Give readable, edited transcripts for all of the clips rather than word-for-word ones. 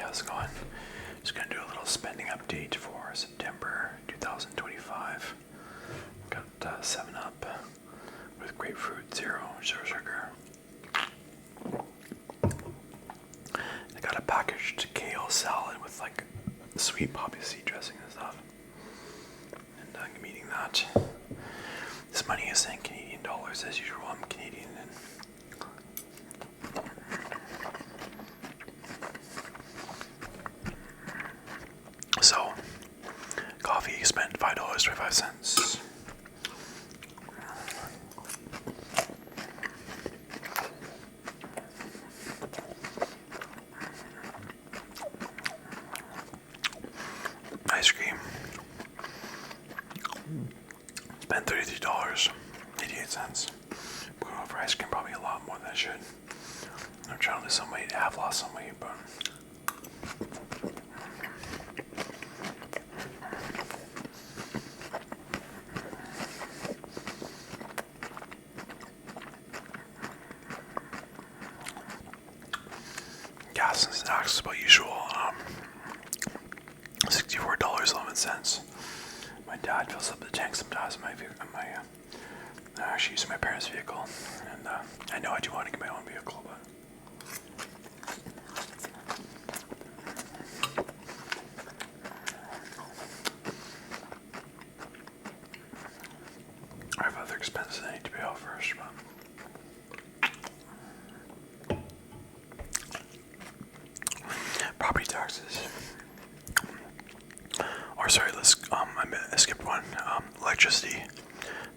how's it going? Just gonna do a little spending update for September 2025. Got 7-Up with grapefruit, zero sugar. I got a packaged kale salad with like sweet poppy seed dressing and stuff. And I'm eating that. This money is in Canadian dollars as usual. I'm Canadian and so coffee spent $5.25. Ice cream spent $33.88. Going over ice cream probably a lot more than I should. I'm trying to lose some weight. I have lost some weight, but gas and snacks about usual. $64.11. My dad fills up the tank sometimes in my I actually use my parents' vehicle, and I know I do want to get my own vehicle, but I have other expenses I need to pay off first. But property taxes. Or sorry, I skipped one. Electricity,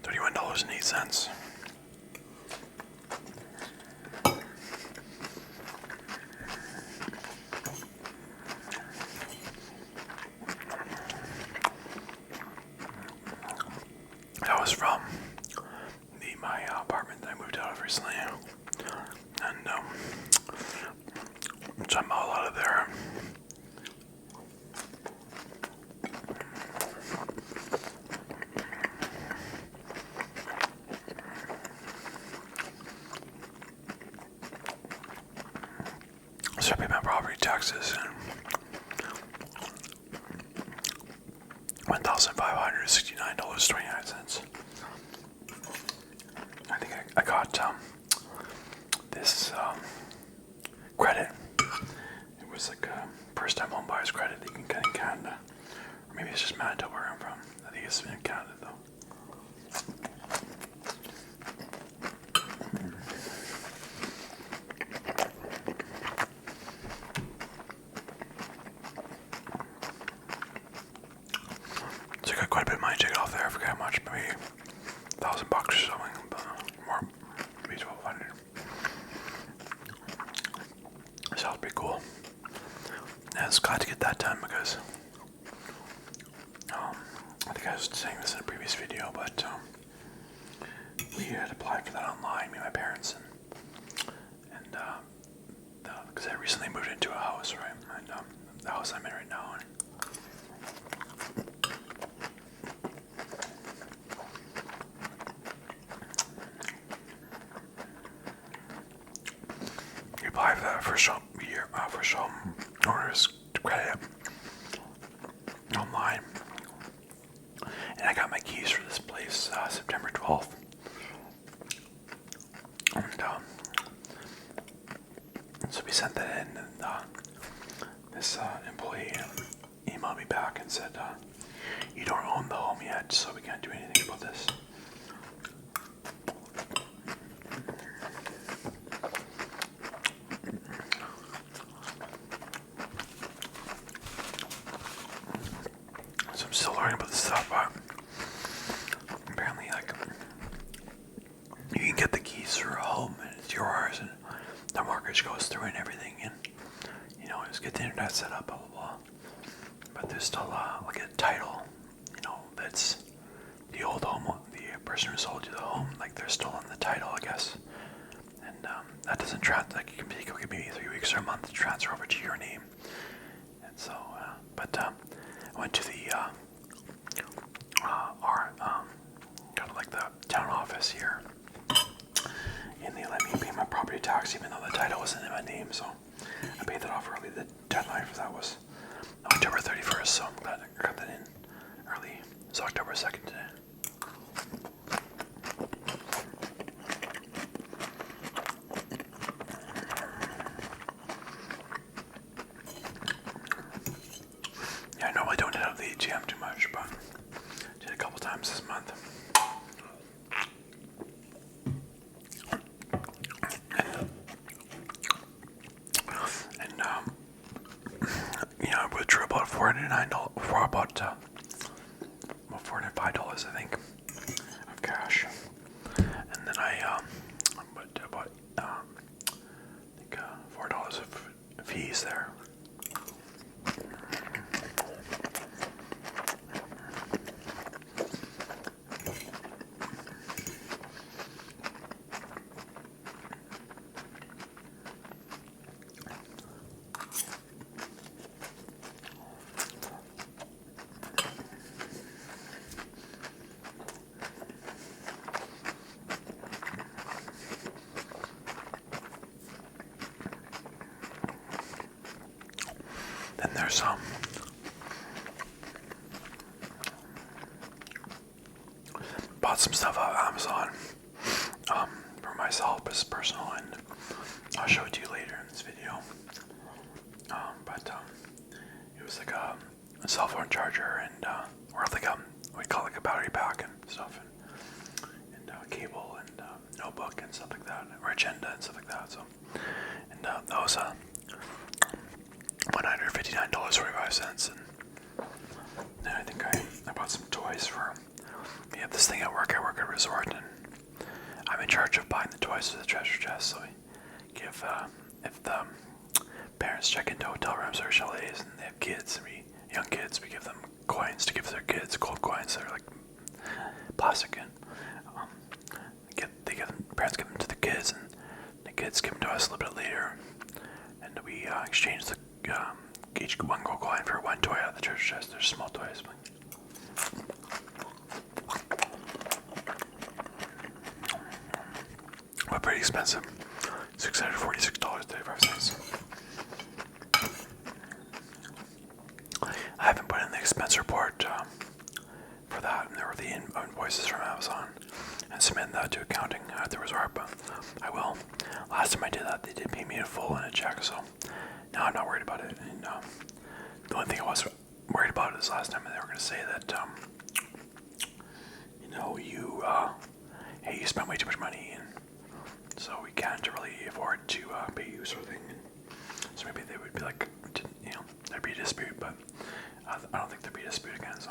$31.08. That was from my apartment that I moved out of recently, and so I'm all out of there. So I pay my property taxes and $1,569.29. I think I got this credit. It was like a first-time home buyer's credit that you can get in Canada, or maybe it's just Manitoba where I'm from. I think it's in Canada though. So I got quite a bit of money taken off there. I forget how much, maybe $1,000 or something, but more, maybe $1,200. So that was pretty cool. And I was glad to get that done because I think I was saying this in a previous video, but we had applied for that online, me and my parents, and because I recently moved into a house, right? And the house I'm in right now. You apply for that first home owner's credit online, and I got my keys for this place September 12th. And so we sent that in, and this employee emailed me back and said, "You don't own the home yet, so we can't do anything about this." So I'm still learning about this stuff, but apparently, like, you can get the keys for a home and it's yours, and the mortgage goes through and everything, and just get the internet set up, blah blah blah. But there's still like a title, that's the old home, the person who sold you the home, like they're still on the title, I guess. And that doesn't like it can take maybe 3 weeks or a month to transfer over to your name. And so, but I went to the our kind of like the town office here, and they let me pay my property tax even though the title wasn't in my name. So I paid that off early deadline for that was October 31st, so I'm glad I got that in early. It's October 2nd today. Yeah, I normally don't hit up the ATM too much, but did a couple times this month. And I withdrew about $409 for about $405, I think, of cash. And then I bought I think $4 of fees there. Then there's bought some stuff off Amazon for myself as personal, and I'll show it to you later in this video. But it was like a cell phone charger and or like we call it like a battery pack and stuff, and cable and notebook and stuff like that, or agenda and stuff like that. So, and that was $159.45, and then I think I bought some toys for. We have this thing at work. I work at a resort, and I'm in charge of buying the toys to the treasure chest. So we give if the parents check into hotel rooms or chalets and they have kids, young kids, we give them coins to give their kids, gold coins that are like plastic, and parents give them to the kids, and the kids give them to us a little bit later, and we exchange each one gold coin for one toy out of the treasure chest. They're small toys, but pretty expensive. $646.35. I haven't put in the expense report for that, or the invoices from Amazon, and submit that to accounting at the resort, but I will. Last time I did that, they did pay me in full in a check, so now I'm not worried about it. And the only thing I was worried about is last time they were going to say that, hey, you spent way too much money, and so we can't really afford to pay you, sort of thing. And so maybe they would be like, there'd be a dispute, but I don't think there'd be a dispute again, so.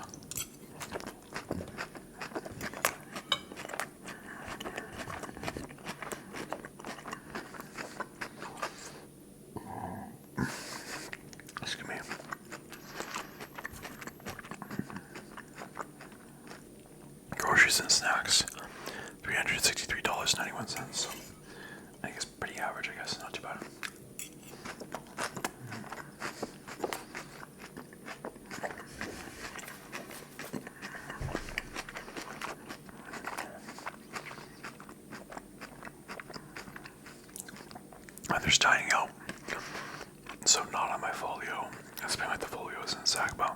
Excuse me. Groceries and snacks, $363.91. So I think it's pretty average, I guess, not too bad. There's dining out, so not on my folio. I spent like the folios in Zach, but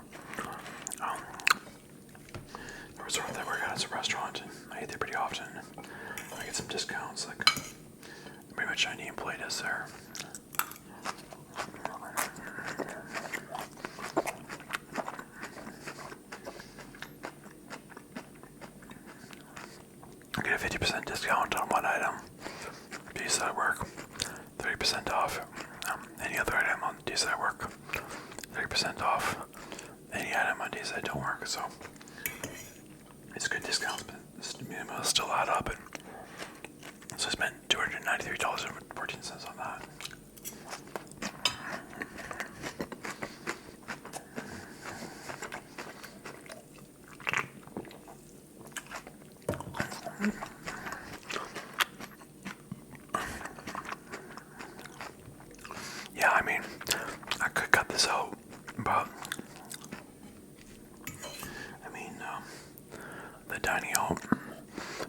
the resort that I work at is a restaurant, and I eat there pretty often. I get some discounts, like pretty much any employee does there. I get a 50% discount on one item. Days that I work, 30% off. Any other item on days that I work, 30% off. Any item on days that I don't work. So it's good discounts, but it'll still add up. And so I spent $293.14 on that. Yeah, I mean, I could cut this out, but the dining out,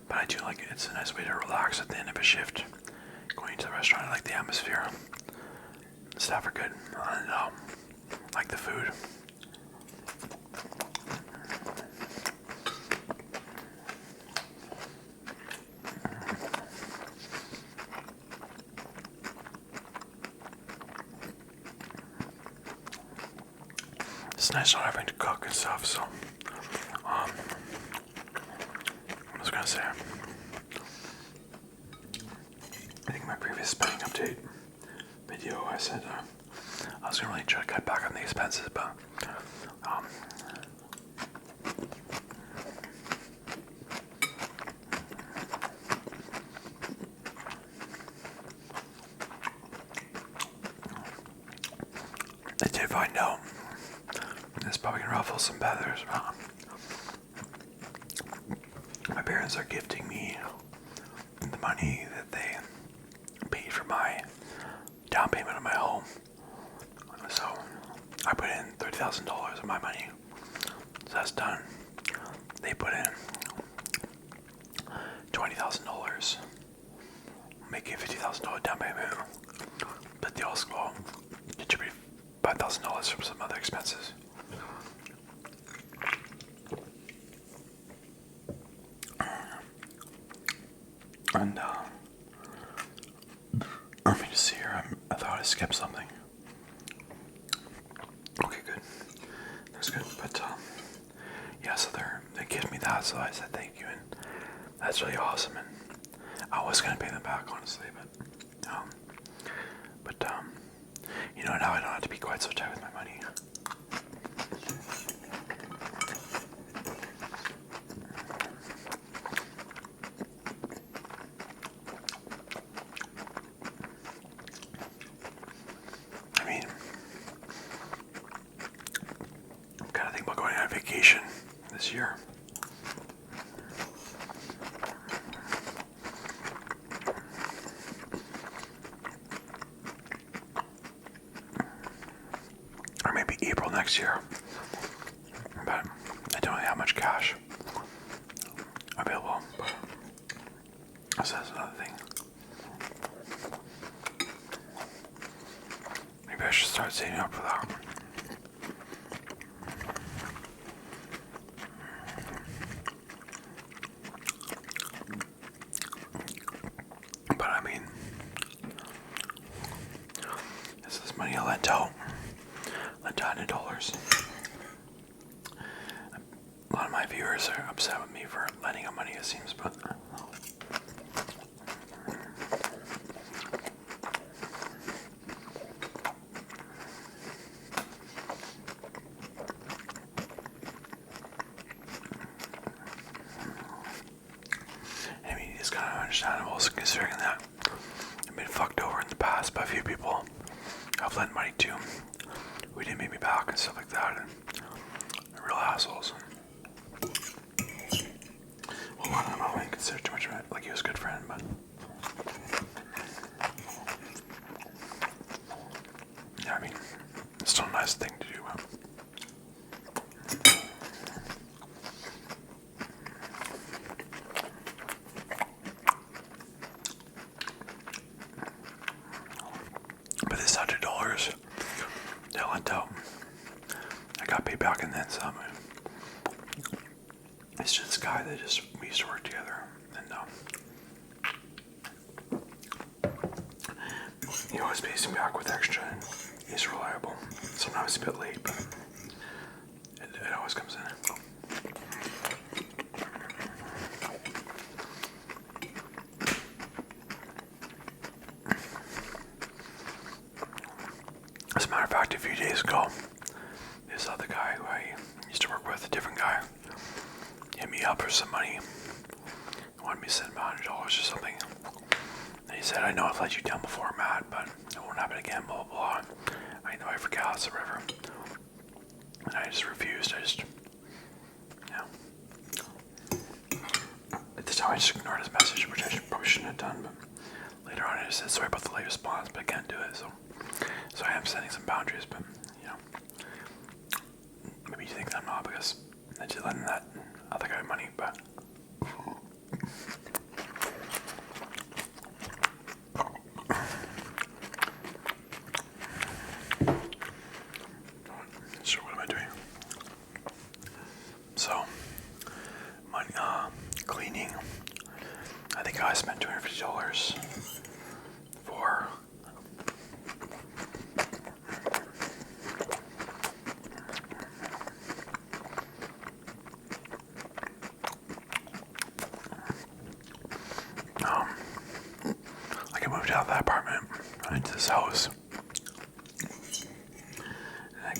but I do like it. It's a nice way to relax at the end of a shift. Going to the restaurant, I like the atmosphere. staff are good, and like the food. It's nice not having to cook and stuff, so I was gonna say, I think my previous spending update video, I said I was gonna really try to cut back on the expenses, but I did find out, this is probably gonna ruffle some feathers, but my parents are gifting me the money that they paid for my down payment of my home. So I put in $30,000 of my money. So that's done. They put in $20,000, making a $50,000 down payment. But they also contribute $5,000 from some other expenses. And let me just see here. I thought I skipped something. Okay, good. That's good. But yeah, so they gave me that, so I said thank you, and that's really awesome. And I was gonna pay them back, honestly, but you know, now I don't have to be quite so tight with my money. I mean, I'm kind of thinking about going on vacation this year. Or maybe April next year. But I don't have much cash available. So that's another thing. Maybe I should start saving up for that. But I mean, this is money I lent out. Lent $100. A lot of my viewers are upset with me for lending out money, it seems, but I mean, it's kind of understandable considering that I've been fucked over in the past by a few people I've lent money to who didn't pay me back and stuff like that, and they're real assholes. Well, I'm not really considered too much of it, like he was a good friend, but yeah, I mean, it's still a nice thing to do. But this $100 they lent out, I got paid back and then some. It's just this guy that we used to work together, and he always pays me back with extra, and he's reliable. Sometimes a bit late, but it always comes in. As a matter of fact, a few days ago, this other guy who I used to work with, a different guy, hit me up for some money. He wanted me to send him $100 or something. And he said, I know I've let you down before, Matt, but it won't happen again, blah, blah, blah. I know I forgot, or whatever. And I just refused. At the time, I just ignored his message, which I probably shouldn't have done, but later on, I just said, sorry about the late response, but I can't do it, so I am setting some boundaries, but, you know, maybe you think I'm not because I did lend that other guy money, but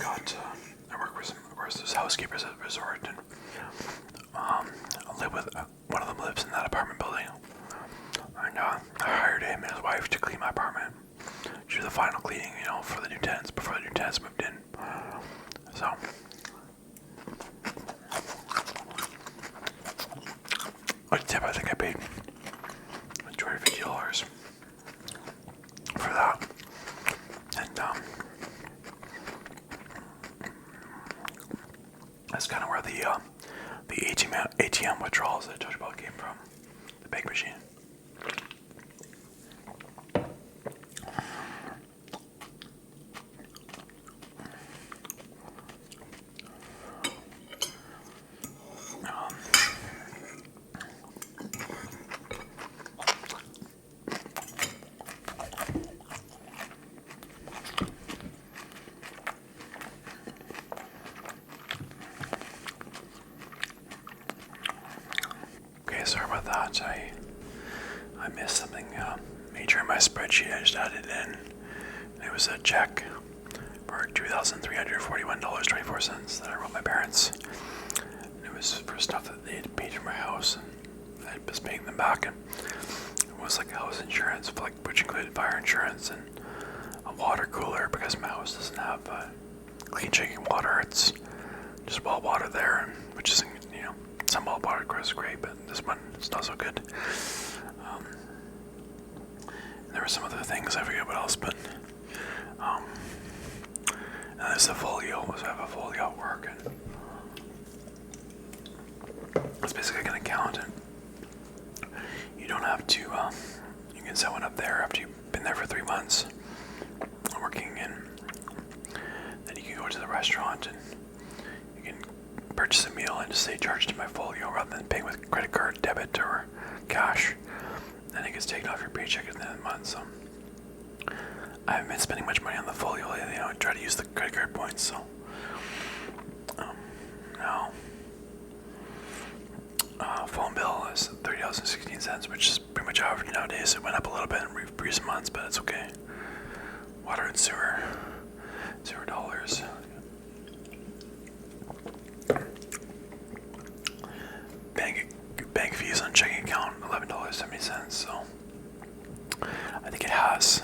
I work with some, of course, there's housekeepers at the resort, and I live with, one of them lives in that apartment building, and I hired him and his wife to clean my apartment, do the final cleaning, for the new tenants, before the new tenants moved in, so, a tip, I think I paid $250 for that, and, that's kind of where the ATM withdrawals that I told you about came from, the bank machine. Okay, sorry about that. I missed something major in my spreadsheet. I just added in. It was a check for $2,341.24 that I wrote my parents. And it was for stuff that they had paid for my house, and I was paying them back. And it was like house insurance, which included fire insurance and a water cooler because my house doesn't have clean drinking water. It's just well water there, which isn't, some well water is great, but this one is not so good. There were some other things, I forget what else, but and there's a folio, so I have a folio at work, and it's basically like an account, and you don't have to, you can set one up there after you've been there for 3 months working, and then you can go to the restaurant and you can purchase a meal and just say charge to my folio rather than paying with credit card, debit, or cash. Then it gets taken off your paycheck at the end of the month, so I haven't been spending much money on the folio lately. I try to use the credit card points, so now phone bill is $30.16, which is pretty much average nowadays. It went up a little bit in recent months, but it's okay. Water and sewer, $0. Bank fees on checking account, $11.70. So I think it has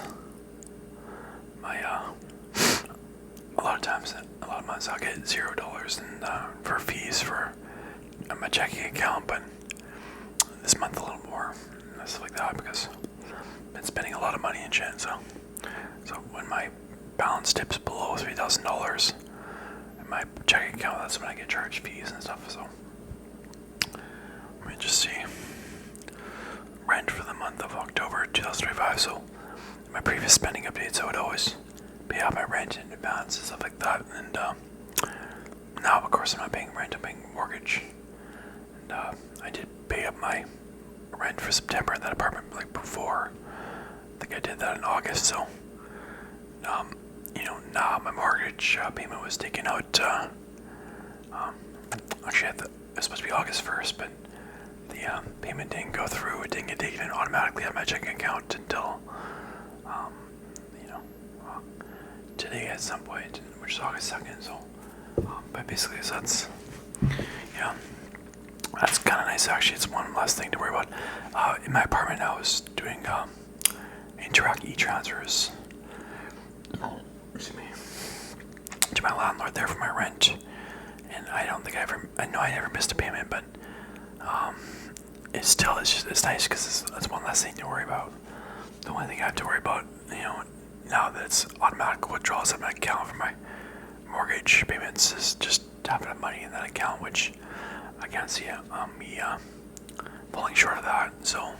my a lot of months I'll get $0 and for fees for my checking account, but this month a little more and stuff like that because I've been spending a lot of money in shit. So when my balance dips below $3,000 in my checking account, that's when I get charged fees and stuff. So let me just see. Rent for the month of October 2025. So in my previous spending updates, I would always pay out my rent in advance and stuff like that. And now, of course, I'm not paying rent. I'm paying mortgage. And I did pay up my rent for September in that apartment before. I think I did that in August. So now my mortgage payment was taken out. Actually, it was supposed to be August 1st, but the payment didn't go through. It didn't get taken automatically out of my checking account until, today at some point, which is August 2nd. So, but basically, that's kind of nice. Actually, it's one less thing to worry about. In my apartment, I was doing Interact e-transfers. Excuse me. To my landlord there for my rent, and I know I never missed a payment, but it's nice because it's one less thing to worry about. The only thing I have to worry about, now that it's automatic withdrawals of my account for my mortgage payments, is just having enough money in that account, which I can't see me falling short of that. So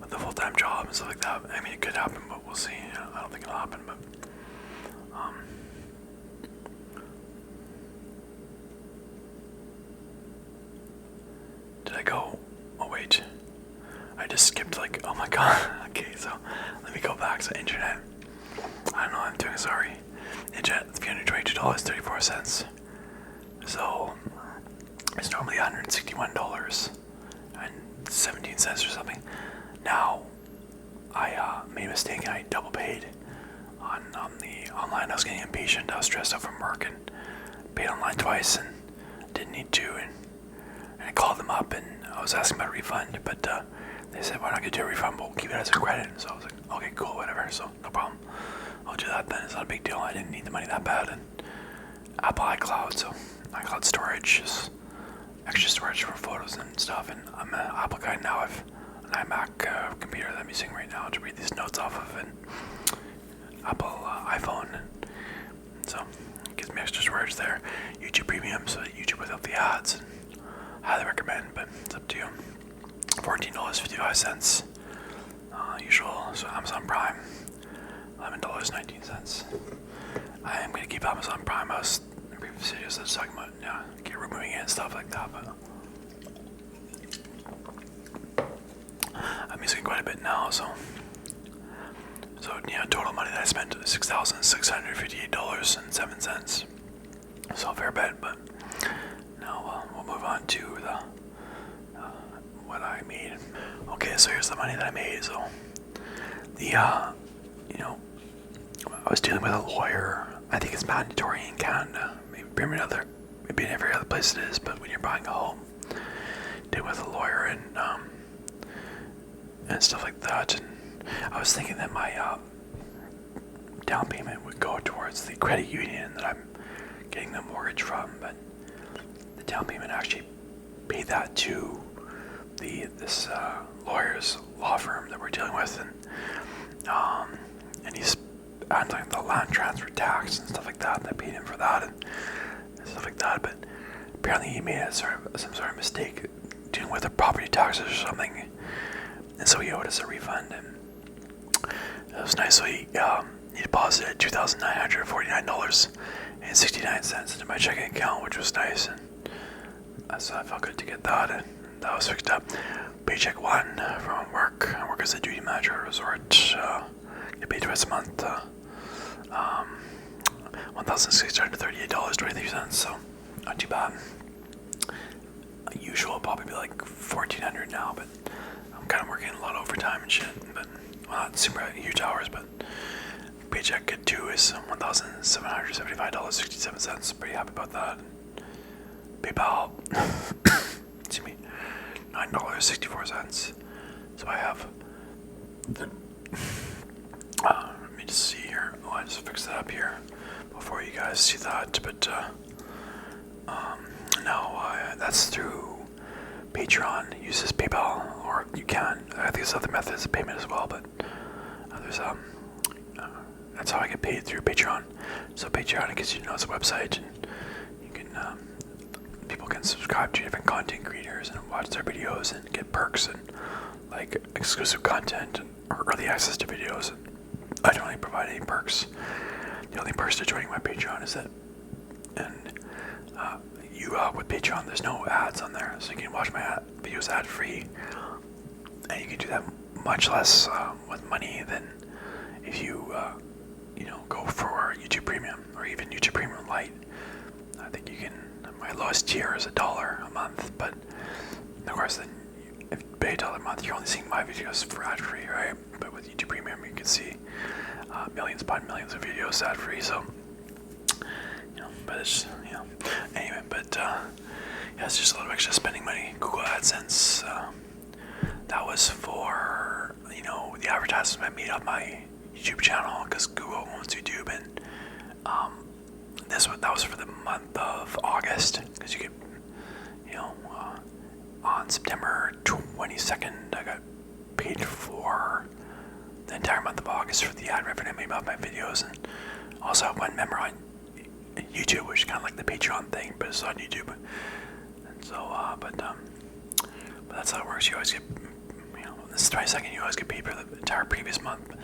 with the full-time job and stuff like that, I mean, it could happen, but we'll see. I don't think it'll happen, but did I go? Oh wait, I just skipped oh my god. Okay, so let me go back. So internet, I don't know what I'm doing, sorry. Internet, $322.34. So it's normally $161.17 or something. Now I made a mistake and I double paid on the online. I was getting impatient. I was stressed out from work and paid online twice and didn't need to. And I called them up and I was asking about a refund, but they said, "Why not get you a refund? We'll keep it as a credit." So I was like, "Okay, cool, whatever." So no problem. I'll do that then. It's not a big deal. I didn't need the money that bad. And Apple iCloud, so iCloud storage is extra storage for photos and stuff. And I'm an Apple guy now. I have an iMac computer that I'm using right now to read these notes off of, and Apple iPhone. And so it gives me extra storage there. YouTube Premium, so YouTube without the ads. And highly recommend, but it's up to you. $14.55. Usual. So Amazon Prime, $11.19. I am gonna keep Amazon Prime. I was in previous videos I was talking about, removing it and stuff like that, but I'm using quite a bit now. So total money that I spent $6,658.07. So a fair bit, but now we'll move on to the what I made. Okay, so here's the money that I made. So I was dealing with a lawyer. I think it's mandatory in Canada. Maybe in every other place it is, but when you're buying a home, dealing with a lawyer and stuff like that. And I was thinking that my down payment would go towards the credit union that I'm getting the mortgage from, but the down payment actually paid that to this lawyer's law firm that we're dealing with, and he's handling the land transfer tax and stuff like that. And I paid him for that and stuff like that. But apparently he made some sort of mistake dealing with the property taxes or something, and so he owed us a refund. And it was nice. So he deposited $2,949.69 into my checking account, which was nice, and so I felt good to get that, and that was fixed up. Paycheck 1 from work. I work as a duty manager at a resort. Get paid twice a month. $1,638.23, so not too bad. Usual probably be like $1,400 now, but I'm kind of working a lot of overtime and shit. But not super huge hours, but paycheck 2 is $1,775.67. Pretty happy about that. PayPal, excuse me, $9.64. So I have. Let me just see here. Oh, I just fixed that up here before you guys see that. But no, that's through Patreon. Uses PayPal, or you can. I think there's other methods of payment as well, but there's that's how I get paid, through Patreon. So Patreon, I guess it's a website, and you can people can subscribe to different content creators and watch their videos and get perks and like exclusive content or early access to videos. I don't really provide any perks. The only perks to joining my Patreon is that, with Patreon, there's no ads on there, so you can watch my videos ad free, and you can do that much less with money than if you go for YouTube Premium or even YouTube Premium Lite. I think you can. My lowest tier is $1 a month, but of course, then if you pay $1 a month, you're only seeing my videos for ad free, right? But with YouTube Premium, you can see millions upon millions of videos ad free. So, but it's anyway. But it's just a lot of extra spending money. Google AdSense. That was for the advertisements I made on my YouTube channel, because Google owns YouTube, and that was for the month of August, because you could, on September 22nd, I got paid for the entire month of August for the ad revenue I made off my videos, and also have one member on YouTube, which is kind of like the Patreon thing, but it's on YouTube. And so, but that's how it works. You always get, this is 22nd, you always get paid for the entire previous month.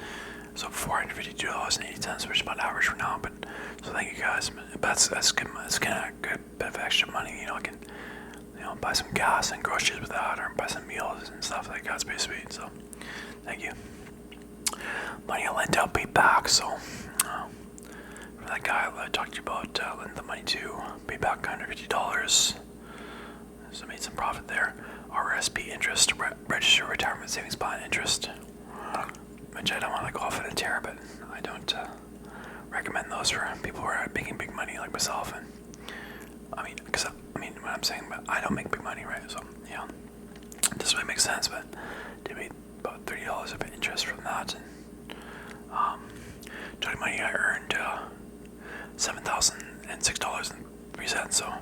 So $452.80, which is about average for now. But so thank you guys. But that's good. That's kind of a good bit of extra money. I can buy some gas and groceries with that, or buy some meals and stuff like that. It's pretty sweet. So thank you. Money I lent out, paid back. So for that guy I talked to you about, lent the money to, paid back $150. So I made some profit there. RSP interest, register retirement savings plan interest, which I don't want to go off on a tear, but I don't recommend those for people who are making big money like myself. And what I'm saying, but I don't make big money, right? So yeah, this really makes sense. But they made about $30 of interest from that, and total money I earned $7,006.03. So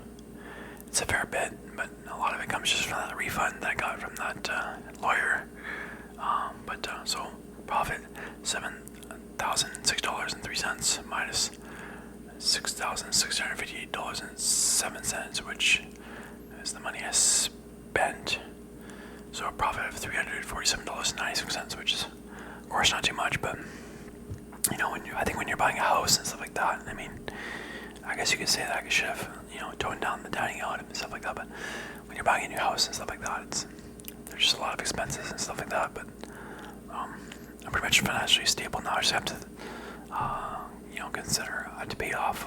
it's a fair bit, but a lot of it comes just from that refund that I got from that lawyer. So profit $7,006.03 minus $6,658.07, which is the money I spent. So a profit of $347.96, which is, of course, not too much, but I think when you're buying a house and stuff like that, I guess you could say that I should have, toned down the dining out and stuff like that. But when you're buying a new house and stuff like that, there's just a lot of expenses and stuff like that. But I'm pretty much financially stable now. I just have to, consider to pay off.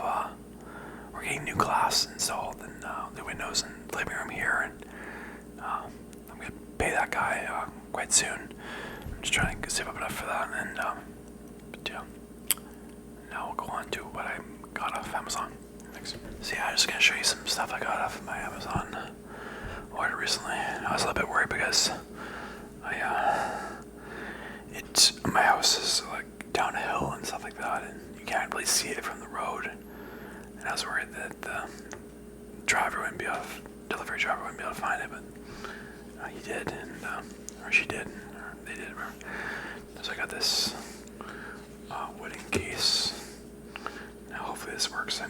We're getting new glass installed and the windows in the living room here, and I'm gonna pay that guy quite soon. I'm just trying to save up enough for that, and now we'll go on to what I got off Amazon next. So yeah, I'm just gonna show you some stuff I got off my Amazon order recently. I was a little bit worried because my house is like down a hill and stuff like that, and you can't really see it from the road. And I was worried that the delivery driver wouldn't be able to find it, but he did, or she did, or they did. So I got this wooden case. Now hopefully this works.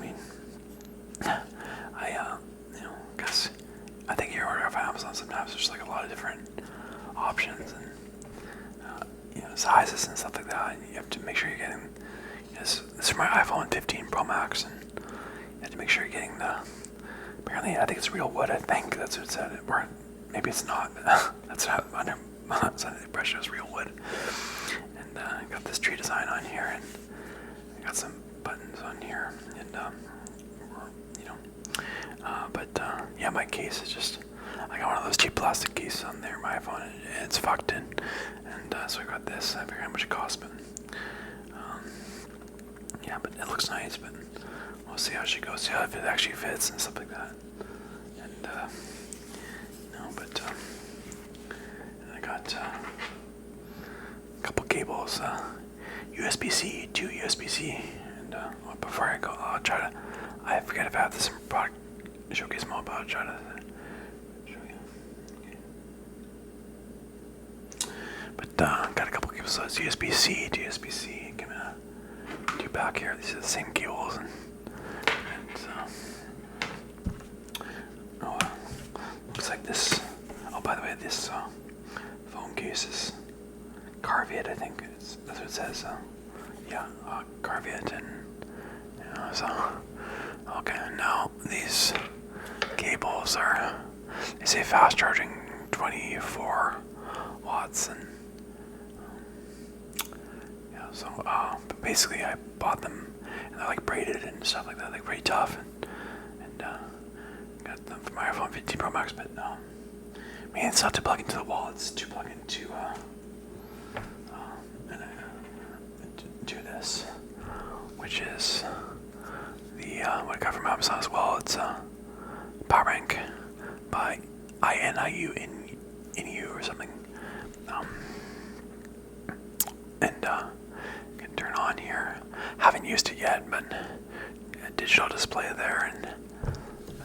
Guess I think you order off Amazon sometimes there's like a lot of different options and sizes and stuff like that. And you have to make sure you're getting this is my iPhone 15 Pro Max, and you have to make sure you're getting apparently I think it's real wood. I think that's what it said, or maybe it's not. That's what I was under the impression it was real wood. And I got this tree design on here, and I got some buttons on here, and my case is just, I got one of those cheap plastic cases on there, my iPhone, and it's fucked in, and so I got this. I figured how much it costs, but but it looks nice, but we'll see how she goes, see if it actually fits and stuff like that. And and I got a couple cables, USB-C to USB-C, and before I go, I'll try to, I forget if I have this product showcase mode, but I'll try to show you. Okay. But got a couple cables, so it's USB-C to USB-C. Give me two back here. These are the same cables, and looks like this. Oh, by the way, this phone case is Carviet, I think. That's what it says. Carviet, and okay. Now these cables are, they say fast charging, 24 watts, and but basically I bought them and they're like braided and stuff like that, like pretty tough, and got them for my iPhone 15 Pro Max, but it's not to plug into the wall, it's to plug into to this, which is the what I got from Amazon as well. It's a power bank by INIU or something, and can turn on here. Haven't used it yet, but a digital display there, and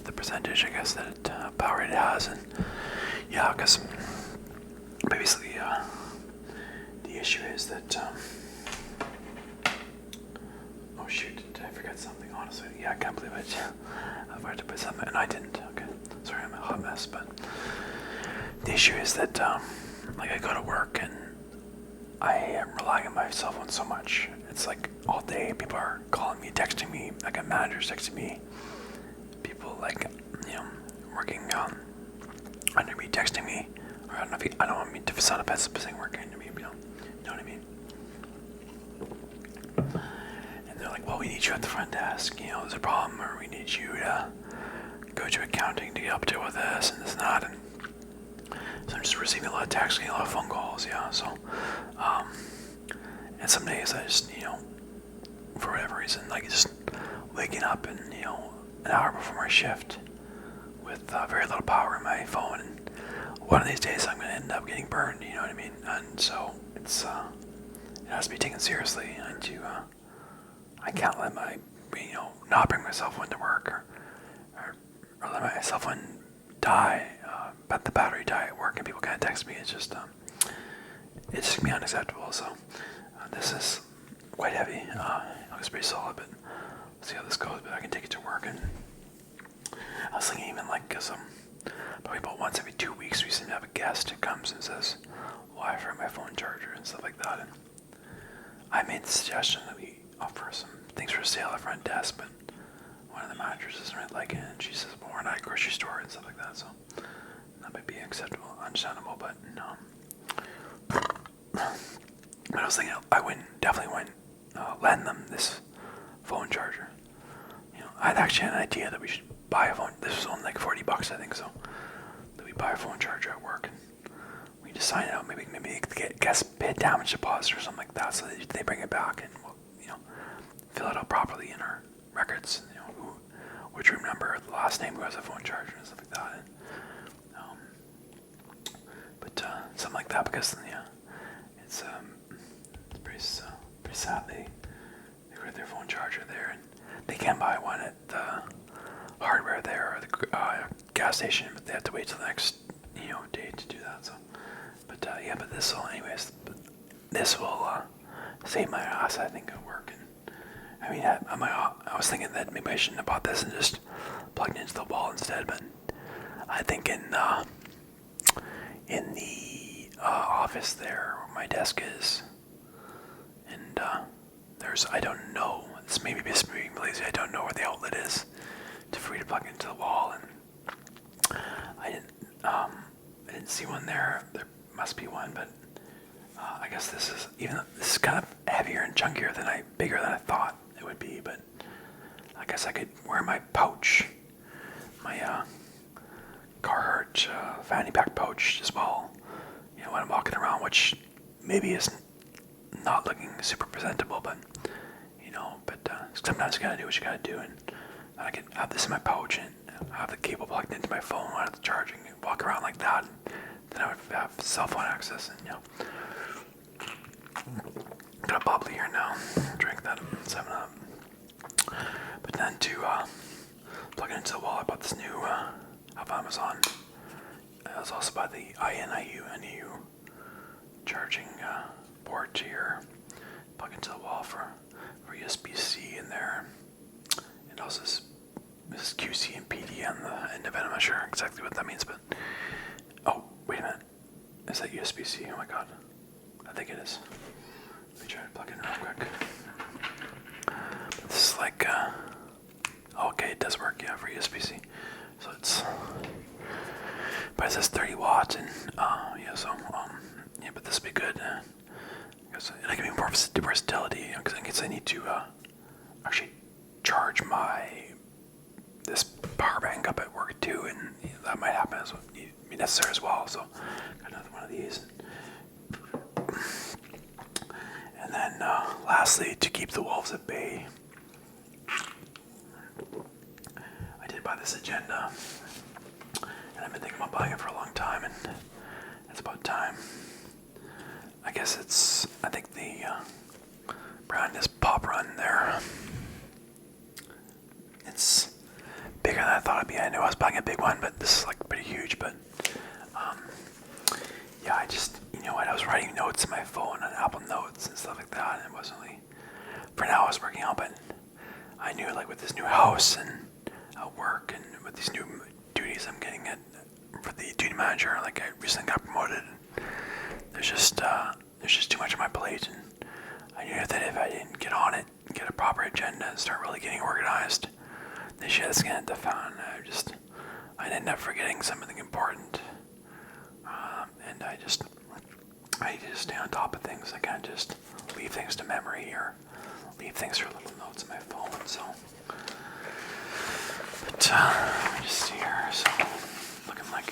the percentage I guess that power it has, and because basically the issue is that oh shoot, did I forget something? Honestly, I can't believe it. I had to put something, and I didn't. Okay, sorry, I'm a hot mess. But the issue is that I go to work and I am relying on my cell phone so much. It's like all day people are calling me, texting me. I got managers texting me. People working under me, texting me. Or I don't want me to sound offensive, but saying working under me. You know what I mean? And they're like, well, we need you at the front desk. There's a problem, or we need you to go to accounting to get up to with this and this and that. And so I'm just receiving a lot of texts, a lot of phone calls, So, and some days I just, for whatever reason, like just waking up and an hour before my shift with very little power in my phone, and one of these days I'm gonna end up getting burned. You know what I mean? And so it has to be taken seriously, and I can't let my not bring my cell phone to work or let my cell phone die, but the battery die at work and people can't text me. It's just gonna be unacceptable. So this is quite heavy. It looks pretty solid, but we'll see how this goes. But I can take it to work, and I was thinking even like probably about once every 2 weeks we seem to have a guest who comes and says, "Well, I forgot my phone charger," and stuff like that. And I made the suggestion that we offer some things for sale at the front desk, but one of the managers doesn't really like it, and she says, "Well, we're not a grocery store," and stuff like that. So that might be acceptable, understandable, but no. But I was thinking I definitely wouldn't lend them this phone charger. I'd actually had an idea that we should buy a phone. This was only like $40, I think, so that we buy a phone charger at work, and we just sign it out. Maybe pay a damage deposit or something like that, so that they bring it back, and we'll fill it out properly in our records. Which room number, the last name, who has a phone charger, and stuff like that. And, but something like that, because it's pretty sad they got their phone charger there, and they can buy one at the hardware there or the gas station, but they have to wait till the next day to do that. So, but this will save my ass, I think, at work. And I mean, I was thinking that maybe I shouldn't have bought this and just plugged it into the wall instead, but I think in the office there where my desk is, and I don't know, this maybe just being lazy, I don't know where the outlet is for me to plug into the wall, and I didn't see one there. There must be one, but I guess this is kind of heavier and chunkier bigger than I thought it would be, but I guess I could wear my pouch, my Carhartt fanny pack pouch as well, when I'm walking around, which maybe is not looking super presentable, but sometimes you gotta do what you gotta do, and I can have this in my pouch and have the cable plugged into my phone when it's charging and walk around like that, and then I would have cell phone access, and got a bubbly here now, drink that 7-Up. But then to plug it into the wall, I bought this new off Amazon. It was also by the NU charging port here. Plug into the wall for USB-C in there, and also this is QC and PD on the end of it. I'm not sure exactly what that means, but oh, wait a minute, is that USB-C? Oh my god, I think it is. Let me try to plug in real quick. But this is like okay, it does work, yeah, for USB-C. So but it says 30 watts, and but this would be good. It'll give me more versatility, because I guess I need to actually charge this power bank up at work too, and that might happen as well, be necessary as well. So got another one of these. And then lastly, to keep the wolves at bay, I did buy this agenda, and I've been thinking about buying it for a long time, and it's about time. I think the brand is Pop Run there. It's bigger than I thought it'd be. I knew I was buying a big one, but this is like pretty huge. But I just, I was writing notes in my phone on Apple Notes and stuff like that, and it wasn't really, for now I was working out, but I knew, like, with this new house and work and with these new duties I'm getting for the duty manager, like, I recently got promoted. There's just too much on my plate, and I knew that if I didn't get on it, get a proper agenda, and start really getting organized, the shit's gonna hit the fan. I'd end up forgetting something important, and I need to just stay on top of things. I can't just leave things to memory or leave things for little notes on my phone. So, but let me just see here. So, looking like